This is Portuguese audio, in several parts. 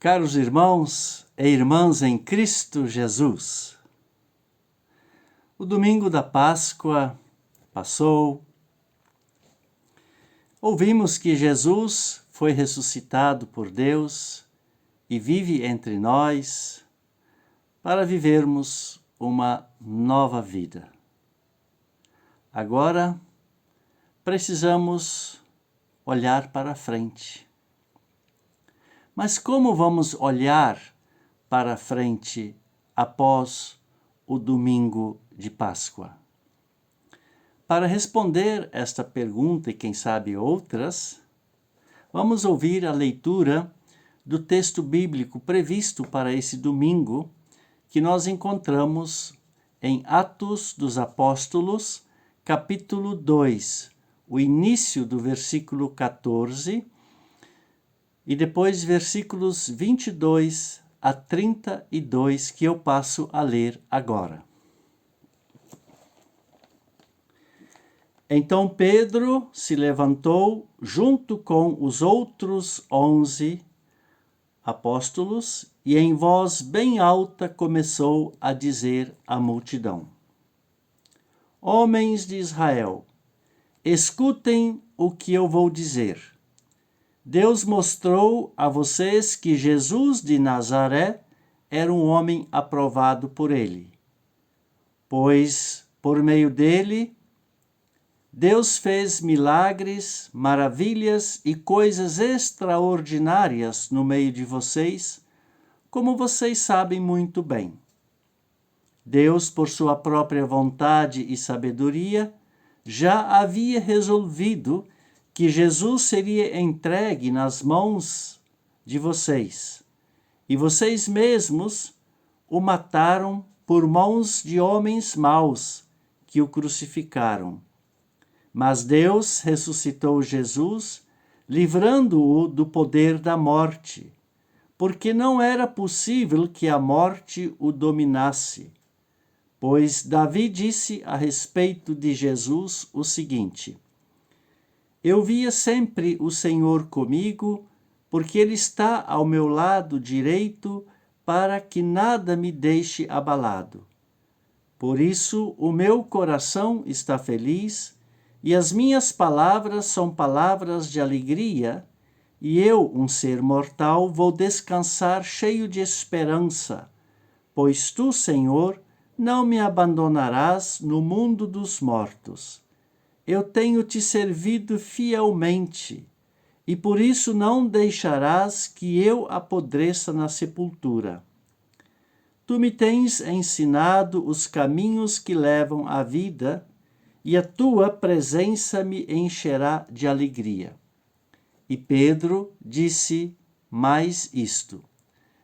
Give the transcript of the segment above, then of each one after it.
Caros irmãos e irmãs em Cristo Jesus, o domingo da Páscoa passou. Ouvimos que Jesus foi ressuscitado por Deus e vive entre nós para vivermos uma nova vida. Agora, precisamos olhar para frente. Mas como vamos olhar para frente após o domingo de Páscoa? Para responder esta pergunta e quem sabe outras, vamos ouvir a leitura do texto bíblico previsto para esse domingo, que nós encontramos em Atos dos Apóstolos, capítulo 2, o início do versículo 14, e depois versículos 22 a 32, que eu passo a ler agora. Então Pedro se levantou junto com os outros 11 apóstolos e em voz bem alta começou a dizer à multidão: Homens de Israel, escutem o que eu vou dizer. Deus mostrou a vocês que Jesus de Nazaré era um homem aprovado por ele, pois por meio dele Deus fez milagres, maravilhas e coisas extraordinárias no meio de vocês, como vocês sabem muito bem. Deus, por sua própria vontade e sabedoria, já havia resolvido que Jesus seria entregue nas mãos de vocês, e vocês mesmos o mataram por mãos de homens maus que o crucificaram. Mas Deus ressuscitou Jesus, livrando-o do poder da morte, porque não era possível que a morte o dominasse. Pois Davi disse a respeito de Jesus o seguinte: Eu via sempre o Senhor comigo, porque Ele está ao meu lado direito, para que nada me deixe abalado. Por isso o meu coração está feliz, e as minhas palavras são palavras de alegria, e eu, um ser mortal, vou descansar cheio de esperança, pois tu, Senhor, não me abandonarás no mundo dos mortos. Eu tenho te servido fielmente, e por isso não deixarás que eu apodreça na sepultura. Tu me tens ensinado os caminhos que levam à vida, e a tua presença me encherá de alegria. E Pedro disse mais isto: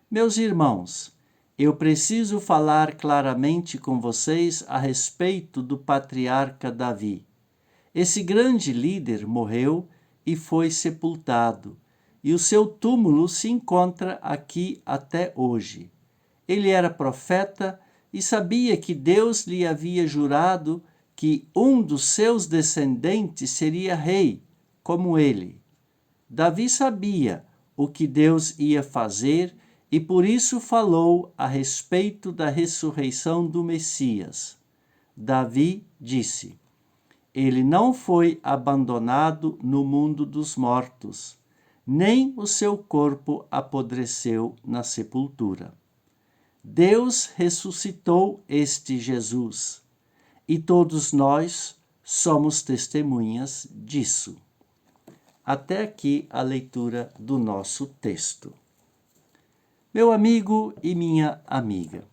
Meus irmãos, eu preciso falar claramente com vocês a respeito do patriarca Davi. Esse grande líder morreu e foi sepultado, e o seu túmulo se encontra aqui até hoje. Ele era profeta e sabia que Deus lhe havia jurado que um dos seus descendentes seria rei, como ele. Davi sabia o que Deus ia fazer e por isso falou a respeito da ressurreição do Messias. Davi disse: Ele não foi abandonado no mundo dos mortos, nem o seu corpo apodreceu na sepultura. Deus ressuscitou este Jesus, e todos nós somos testemunhas disso. Até aqui a leitura do nosso texto. Meu amigo e minha amiga,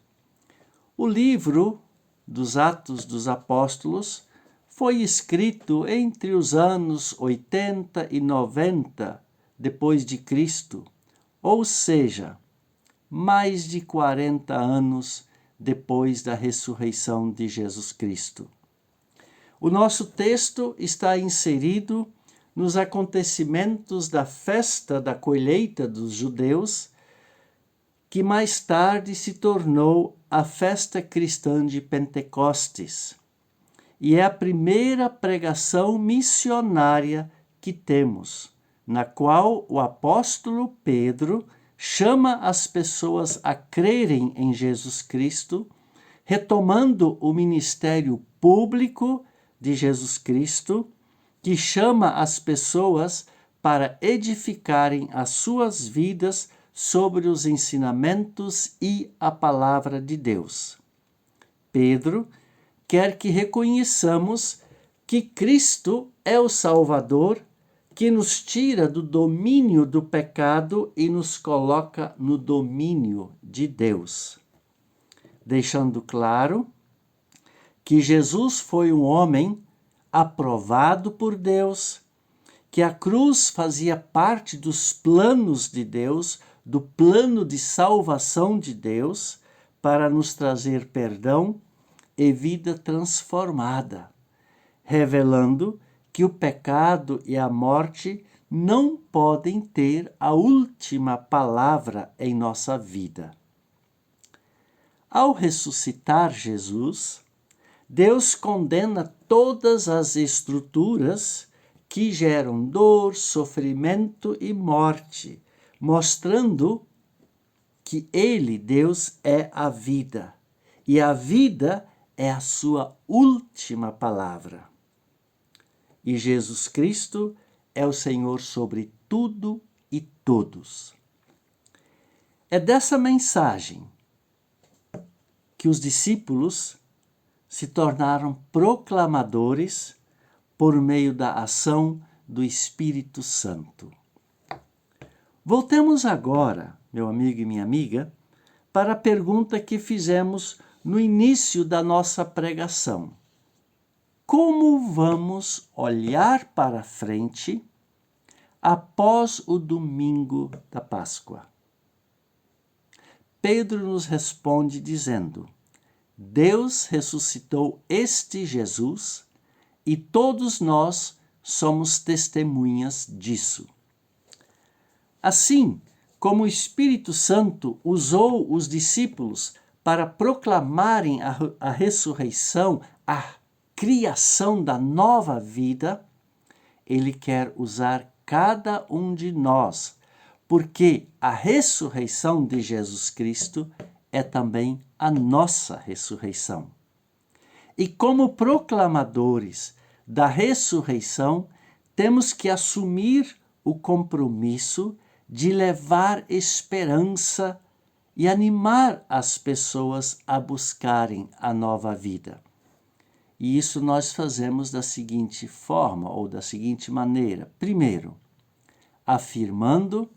o livro dos Atos dos Apóstolos foi escrito entre os anos 80 e 90 depois de Cristo, ou seja, mais de 40 anos depois da ressurreição de Jesus Cristo. O nosso texto está inserido nos acontecimentos da festa da colheita dos judeus, que mais tarde se tornou a festa cristã de Pentecostes. E é a primeira pregação missionária que temos, na qual o apóstolo Pedro chama as pessoas a crerem em Jesus Cristo, retomando o ministério público de Jesus Cristo, que chama as pessoas para edificarem as suas vidas sobre os ensinamentos e a palavra de Deus. Pedro quer que reconheçamos que Cristo é o Salvador, que nos tira do domínio do pecado e nos coloca no domínio de Deus, deixando claro que Jesus foi um homem aprovado por Deus, que a cruz fazia parte dos planos de Deus, do plano de salvação de Deus, para nos trazer perdão e vida transformada, revelando que o pecado e a morte não podem ter a última palavra em nossa vida. Ao ressuscitar Jesus, Deus condena todas as estruturas que geram dor, sofrimento e morte, mostrando que Ele, Deus, é a vida, e a vida é a sua última palavra. E Jesus Cristo é o Senhor sobre tudo e todos. É dessa mensagem que os discípulos se tornaram proclamadores por meio da ação do Espírito Santo. Voltemos agora, meu amigo e minha amiga, para a pergunta que fizemos no início da nossa pregação. Como vamos olhar para frente após o domingo da Páscoa? Pedro nos responde dizendo: Deus ressuscitou este Jesus e todos nós somos testemunhas disso. Assim como o Espírito Santo usou os discípulos para proclamarem a ressurreição, a criação da nova vida, Ele quer usar cada um de nós, porque a ressurreição de Jesus Cristo é também a nossa ressurreição. E como proclamadores da ressurreição, temos que assumir o compromisso de levar esperança e animar as pessoas a buscarem a nova vida. E isso nós fazemos da seguinte forma, ou da seguinte maneira. Primeiro, afirmando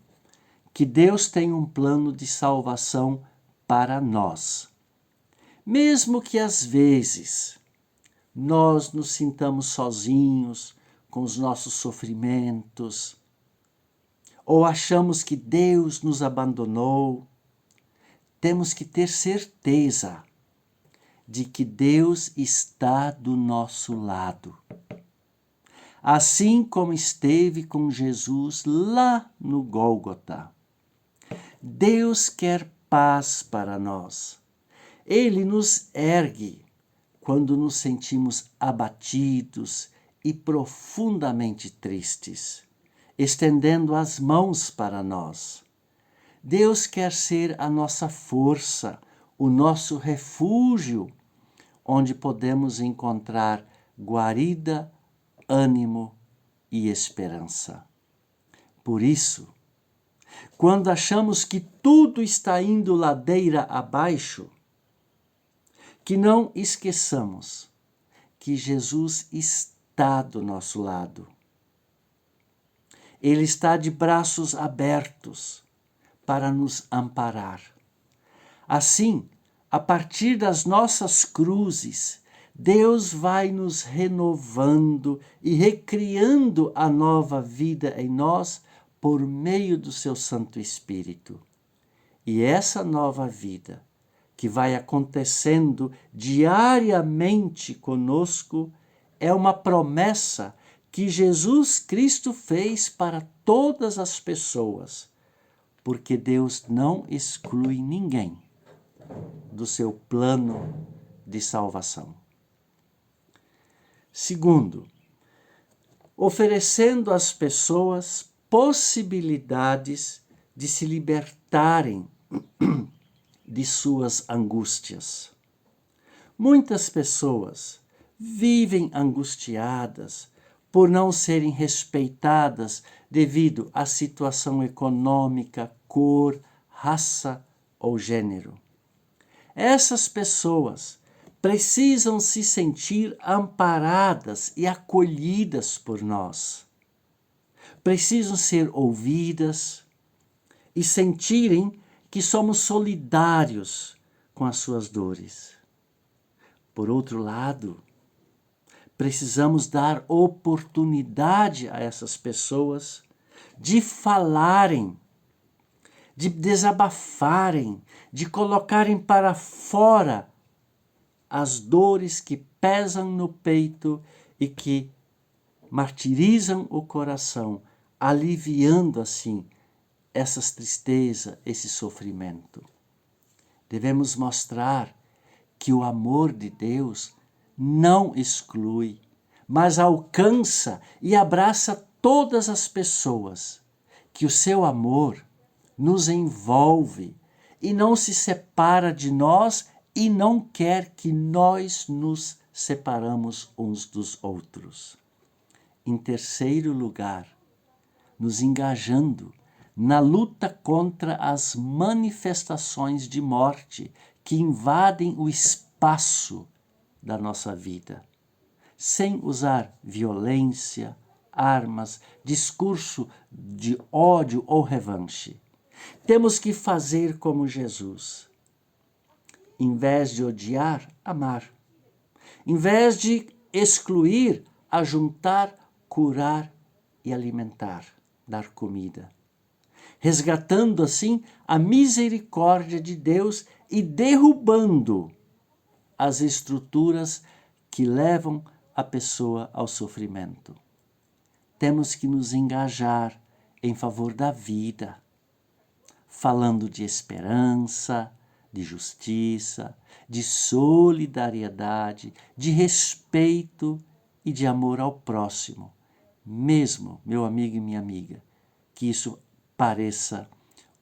que Deus tem um plano de salvação para nós. Mesmo que às vezes nós nos sintamos sozinhos com os nossos sofrimentos, ou achamos que Deus nos abandonou, temos que ter certeza de que Deus está do nosso lado. Assim como esteve com Jesus lá no Gólgota. Deus quer paz para nós. Ele nos ergue quando nos sentimos abatidos e profundamente tristes, estendendo as mãos para nós. Deus quer ser a nossa força, o nosso refúgio, onde podemos encontrar guarida, ânimo e esperança. Por isso, quando achamos que tudo está indo ladeira abaixo, que não esqueçamos que Jesus está do nosso lado. Ele está de braços abertos para nos amparar. Assim, a partir das nossas cruzes, Deus vai nos renovando e recriando a nova vida em nós por meio do seu Santo Espírito. E essa nova vida, que vai acontecendo diariamente conosco, é uma promessa que Jesus Cristo fez para todas as pessoas, porque Deus não exclui ninguém do seu plano de salvação. Segundo, oferecendo às pessoas possibilidades de se libertarem de suas angústias. Muitas pessoas vivem angustiadas por não serem respeitadas devido à situação econômica, cor, raça ou gênero. Essas pessoas precisam se sentir amparadas e acolhidas por nós. Precisam ser ouvidas e sentirem que somos solidários com as suas dores. Por outro lado, precisamos dar oportunidade a essas pessoas de falarem, de desabafarem, de colocarem para fora as dores que pesam no peito e que martirizam o coração, aliviando assim essas tristezas, esse sofrimento. Devemos mostrar que o amor de Deus não exclui, mas alcança e abraça todas as pessoas, que o seu amor nos envolve e não se separa de nós e não quer que nós nos separamos uns dos outros. Em terceiro lugar, nos engajando na luta contra as manifestações de morte que invadem o espaço da nossa vida, sem usar violência, armas, discurso de ódio ou revanche. Temos que fazer como Jesus. Em vez de odiar, amar. Em vez de excluir, ajuntar, curar e alimentar, dar comida. Resgatando assim a misericórdia de Deus e derrubando as estruturas que levam a pessoa ao sofrimento. Temos que nos engajar em favor da vida, falando de esperança, de justiça, de solidariedade, de respeito e de amor ao próximo. Mesmo, meu amigo e minha amiga, que isso pareça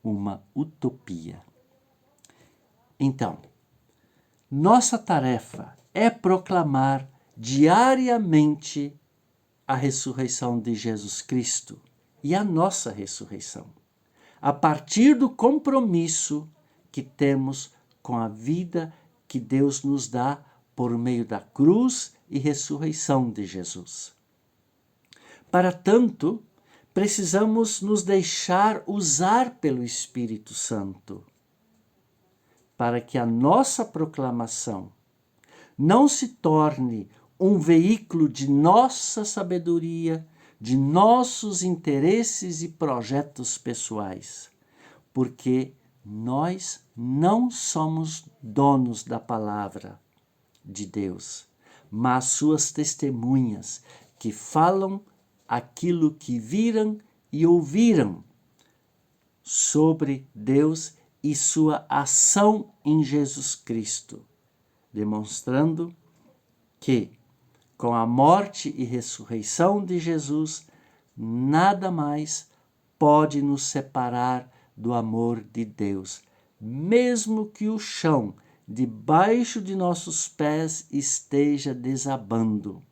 uma utopia. Então, nossa tarefa é proclamar diariamente a ressurreição de Jesus Cristo e a nossa ressurreição, a partir do compromisso que temos com a vida que Deus nos dá por meio da cruz e ressurreição de Jesus. Para tanto, precisamos nos deixar usar pelo Espírito Santo, para que a nossa proclamação não se torne um veículo de nossa sabedoria, de nossos interesses e projetos pessoais, porque nós não somos donos da palavra de Deus, mas suas testemunhas que falam aquilo que viram e ouviram sobre Deus e sua ação em Jesus Cristo, demonstrando que, com a morte e ressurreição de Jesus, nada mais pode nos separar do amor de Deus, mesmo que o chão debaixo de nossos pés esteja desabando,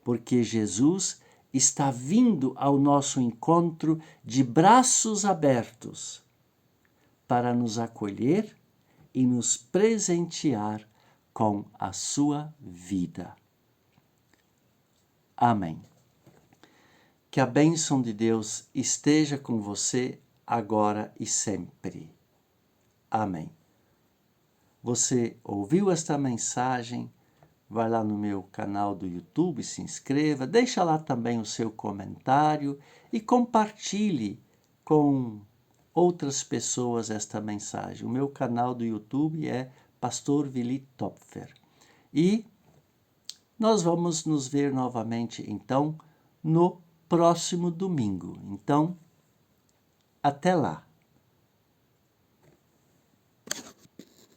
porque Jesus está vindo ao nosso encontro de braços abertos para nos acolher e nos presentear com a sua vida. Amém. Que a bênção de Deus esteja com você agora e sempre. Amém. Você ouviu esta mensagem? Vai lá no meu canal do YouTube, se inscreva, deixa lá também o seu comentário e compartilhe com outras pessoas esta mensagem. O meu canal do YouTube é Pastor Willi Topfer. E nós vamos nos ver novamente, então, no próximo domingo. Então, até lá.